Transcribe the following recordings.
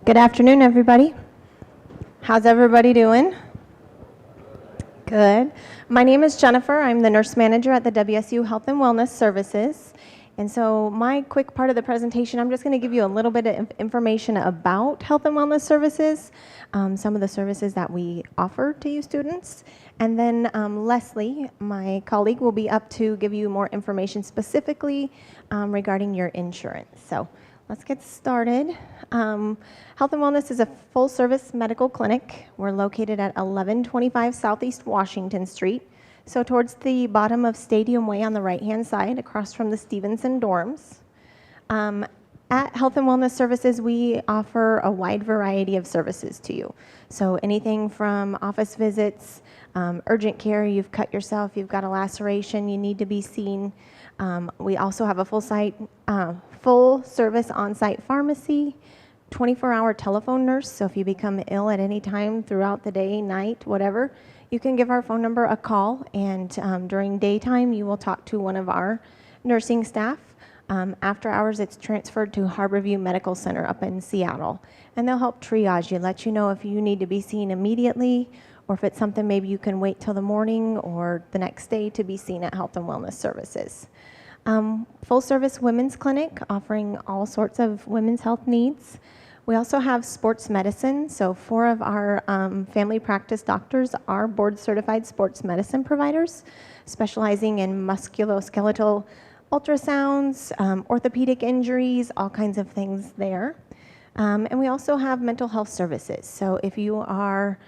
Good afternoon, everybody. How's everybody doing? Good. My name is Jennifer. I'm the nurse manager at the WSU Health and Wellness Services. And so my quick part of the presentation, I'm just going to give you a little bit of information about Health and Wellness Services, some of the services that we offer to you students. And then Leslie, my colleague, will be up to give you more information specifically regarding your insurance. So let's get started. Health and Wellness is a full-service medical clinic. We're located at 1125 Southeast Washington Street, so towards the bottom of Stadium Way on the right-hand side, across from the Stevenson dorms. At Health and Wellness Services, we offer a wide variety of services to you. So anything from office visits, urgent care, you've cut yourself, you've got a laceration, you need to be seen. We also have a full-service on-site pharmacy, 24-hour telephone nurse, so if you become ill at any time throughout the day, night, whatever, you can give our phone number a call, and during daytime, you will talk to one of our nursing staff. After hours, it's transferred to Harborview Medical Center up in Seattle, and they'll help triage you, let you know if you need to be seen immediately, or if it's something maybe you can wait till the morning or the next day to be seen at Health and Wellness Services. Full-service women's clinic offering all sorts of women's health needs. We also have sports medicine, so 4 of our family practice doctors are board-certified sports medicine providers, specializing in musculoskeletal ultrasounds, orthopedic injuries, all kinds of things there. And we also have mental health services. So if you are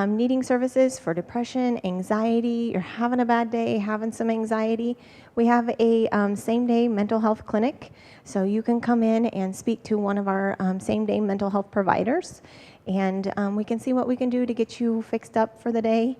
needing services for depression, anxiety, you're having a bad day, having some anxiety, we have a same-day mental health clinic. So you can come in and speak to one of our same-day mental health providers, and we can see what we can do to get you fixed up for the day,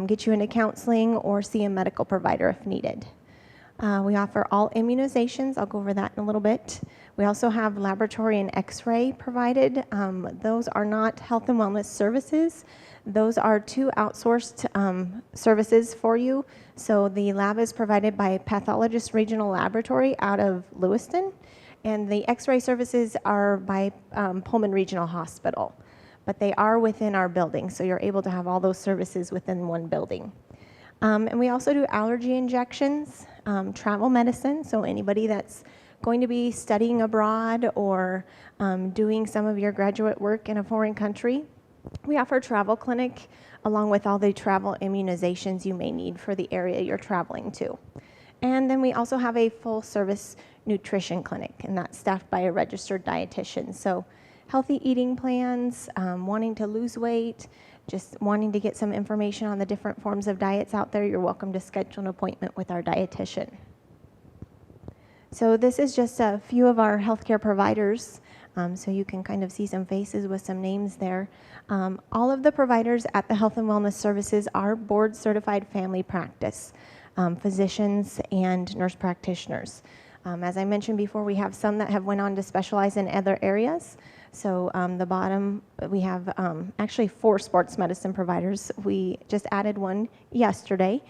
get you into counseling, or see a medical provider if needed. We offer all immunizations. I'll go over that in a little bit. We also have laboratory and x-ray provided. Those are not health and wellness services. Those are 2 outsourced services for you. So the lab is provided by Pathologist Regional Laboratory out of Lewiston, and the x-ray services are by Pullman Regional Hospital. But they are within our building, so you're able to have all those services within one building. And we also do allergy injections, travel medicine, so anybody that's going to be studying abroad or doing some of your graduate work in a foreign country, we offer travel clinic along with all the travel immunizations you may need for the area you're traveling to. And then we also have a full-service nutrition clinic, and that's staffed by a registered dietitian. So healthy eating plans, wanting to lose weight, just wanting to get some information on the different forms of diets out there, you're welcome to schedule an appointment with our dietitian. So this is just a few of our healthcare providers, so you can kind of see some faces with some names there. All of the providers at the Health and Wellness Services are board-certified family practice, physicians and nurse practitioners. As I mentioned before, we have some that have went on to specialize in other areas. So the bottom, we have actually 4 sports medicine providers. We just added one yesterday.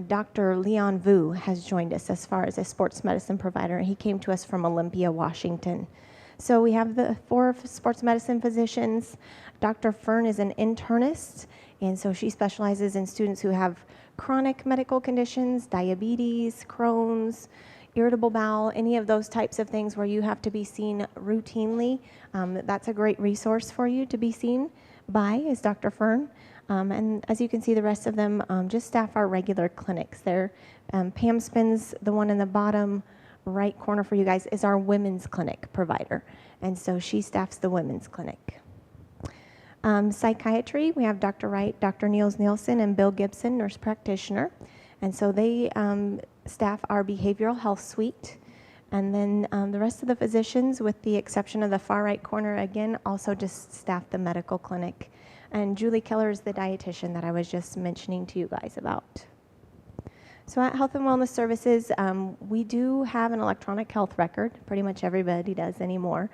Dr. Leon Vu has joined us as far as a sports medicine provider. He came to us from Olympia, Washington. So we have the 4 sports medicine physicians. Dr. Fern is an internist, and so she specializes in students who have chronic medical conditions, diabetes, Crohn's, irritable bowel, any of those types of things where you have to be seen routinely. That's a great resource for you to be seen by, is Dr. Fern. And as you can see, the rest of them just staff our regular clinics there. Pam Spins, the one in the bottom right corner for you guys, is our women's clinic provider. And so she staffs the women's clinic. Psychiatry, we have Dr. Wright, Dr. Niels Nielsen, and Bill Gibson, nurse practitioner. And so they staff our behavioral health suite. And then the rest of the physicians, with the exception of the far right corner, again, also just staff the medical clinic. And Julie Keller is the dietitian that I was just mentioning to you guys about. So at Health and Wellness Services, we do have an electronic health record. Pretty much everybody does anymore.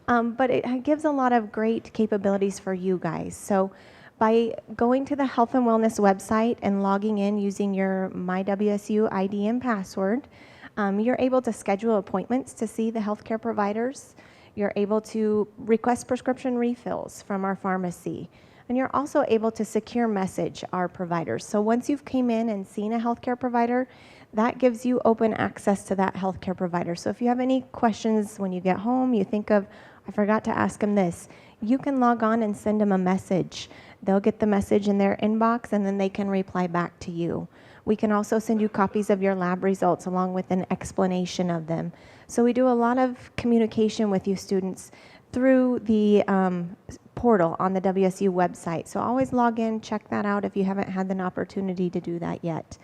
But it gives a lot of great capabilities for you guys. So by going to the Health and Wellness website and logging in using your MyWSU ID and password, you're able to schedule appointments to see the healthcare providers. You're able to request prescription refills from our pharmacy. And you're also able to secure message our providers. So once you've came in and seen a healthcare provider, that gives you open access to that healthcare provider. So if you have any questions when you get home, you think of, I forgot to ask them this, you can log on and send them a message. They'll get the message in their inbox and then they can reply back to you. We can also send you copies of your lab results along with an explanation of them. So we do a lot of communication with you students through the portal on the WSU website. So always log in, check that out if you haven't had an opportunity to do that yet.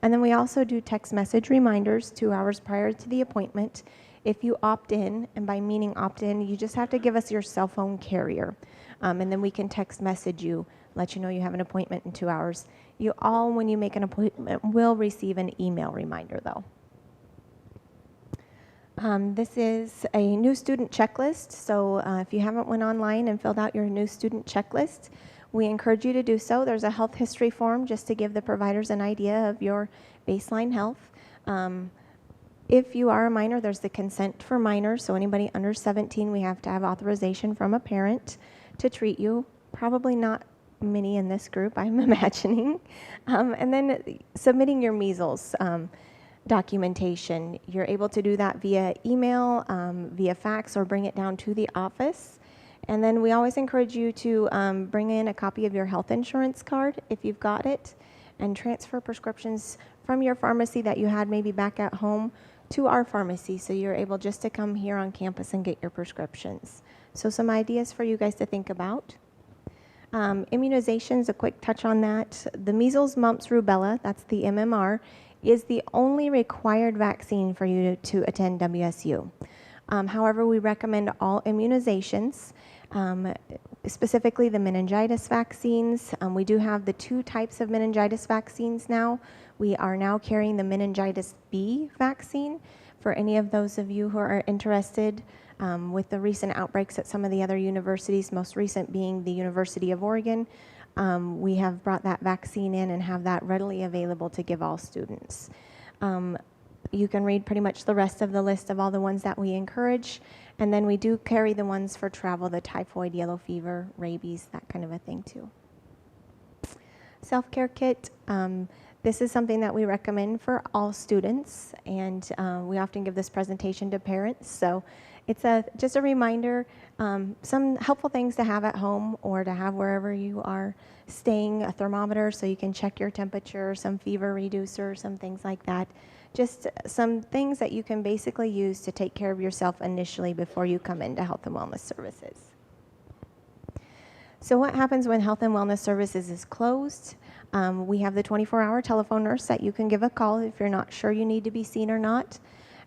And then we also do text message reminders 2 hours prior to the appointment. If you opt in, and by meaning opt in, you just have to give us your cell phone carrier. And then we can text message you, let you know you have an appointment in 2 hours. You all, when you make an appointment, will receive an email reminder though. This is a new student checklist. So if you haven't went online and filled out your new student checklist, we encourage you to do so. There's a health history form just to give the providers an idea of your baseline health. If you are a minor, there's the consent for minors. So anybody under 17, we have to have authorization from a parent to treat you. Probably not many in this group, I'm imagining. And then submitting your measles documentation. You're able to do that via email, via fax, or bring it down to the office. And then we always encourage you to bring in a copy of your health insurance card if you've got it, and transfer prescriptions from your pharmacy that you had maybe back at home to our pharmacy, so you're able just to come here on campus and get your prescriptions. So some ideas for you guys to think about. Immunizations, a quick touch on that. The measles, mumps, rubella, that's the MMR, is the only required vaccine for you to attend WSU. However, we recommend all immunizations, specifically the meningitis vaccines. We do have the 2 types of meningitis vaccines now. We are now carrying the meningitis B vaccine for any of those of you who are interested. With the recent outbreaks at some of the other universities, most recent being the University of Oregon, we have brought that vaccine in and have that readily available to give all students. You can read pretty much the rest of the list of all the ones that we encourage. And then we do carry the ones for travel, the typhoid, yellow fever, rabies, that kind of a thing too. Self-care kit. This is something that we recommend for all students, and we often give this presentation to parents. So it's just a reminder, some helpful things to have at home or to have wherever you are staying, a thermometer so you can check your temperature, some fever reducer, some things like that. Just some things that you can basically use to take care of yourself initially before you come into Health and Wellness Services. So what happens when Health and Wellness Services is closed? We have the 24-hour telephone nurse that you can give a call if you're not sure you need to be seen or not.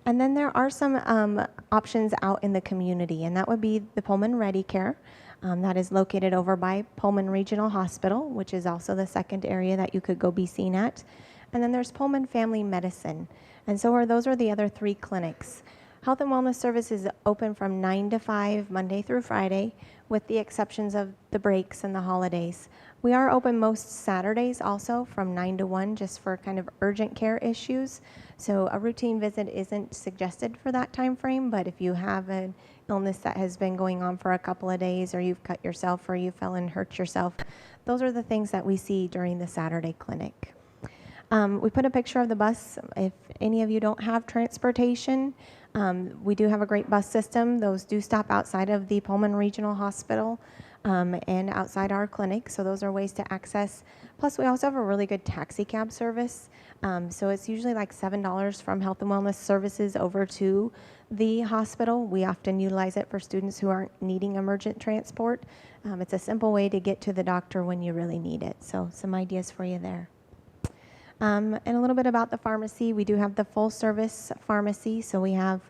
And then there are some options out in the community, and that would be the Pullman Ready Care. That is located over by Pullman Regional Hospital, which is also the second area that you could go be seen at. And then there's Pullman Family Medicine. And so those are the other 3 clinics. Health and Wellness Services is open from 9 to 5, Monday through Friday, with the exceptions of the breaks and the holidays. We are open most Saturdays also from 9 to 1, just for kind of urgent care issues. So a routine visit isn't suggested for that time frame, but if you have an illness that has been going on for a couple of days, or you've cut yourself, or you fell and hurt yourself, those are the things that we see during the Saturday clinic. We put a picture of the bus. If any of you don't have transportation, we do have a great bus system. Those do stop outside of the Pullman Regional Hospital and outside our clinic, so those are ways to access. Plus, we also have a really good taxi cab service. So it's usually like $7 from Health and Wellness Services over to the hospital. We often utilize it for students who aren't needing emergent transport. It's a simple way to get to the doctor when you really need it. So some ideas for you there. And a little bit about the pharmacy. We do have the full service pharmacy, so we have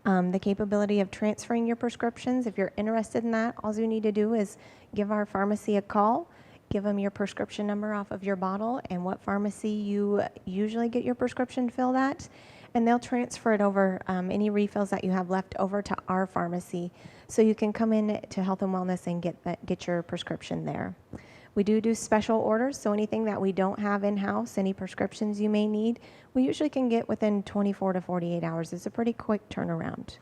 the capability of transferring your prescriptions. If you're interested in that, all you need to do is give our pharmacy a call, give them your prescription number off of your bottle and what pharmacy you usually get your prescription filled at, and they'll transfer it over, any refills that you have left over to our pharmacy, so you can come in to Health and Wellness and get your prescription there. We do special orders, so anything that we don't have in-house, any prescriptions you may need, we usually can get within 24 to 48 hours. It's a pretty quick turnaround.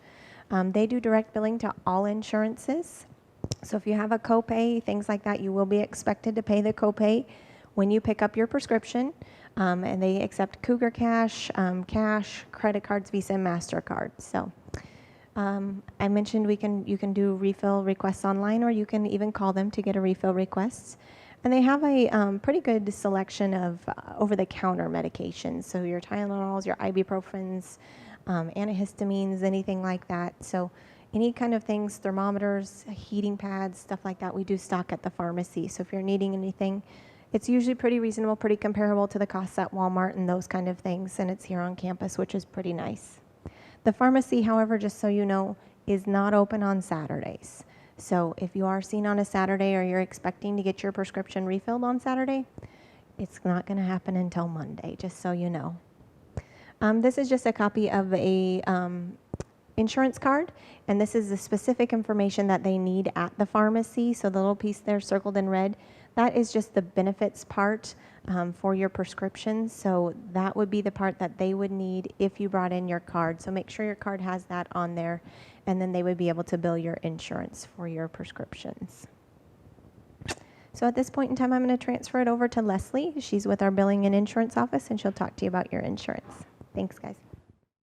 They do direct billing to all insurances. So if you have a copay, things like that, you will be expected to pay the copay when you pick up your prescription. And they accept Cougar Cash, cash, credit cards, Visa, and MasterCard. So I mentioned you can do refill requests online, or you can even call them to get a refill request. And they have a pretty good selection of over-the-counter medications. So your Tylenols, your ibuprofens, antihistamines, anything like that. So any kind of things, thermometers, heating pads, stuff like that, we do stock at the pharmacy. So if you're needing anything, it's usually pretty reasonable, pretty comparable to the costs at Walmart and those kind of things. And it's here on campus, which is pretty nice. The pharmacy, however, just so you know, is not open on Saturdays. So if you are seen on a Saturday or you're expecting to get your prescription refilled on Saturday, it's not going to happen until Monday, just so you know. This is just a copy of a insurance card, and this is the specific information that they need at the pharmacy. So the little piece there circled in red, that is just the benefits part for your prescription. So that would be the part that they would need if you brought in your card. So make sure your card has that on there, and then they would be able to bill your insurance for your prescriptions. So at this point in time, I'm going to transfer it over to Leslie. She's with our billing and insurance office, and she'll talk to you about your insurance. Thanks, guys.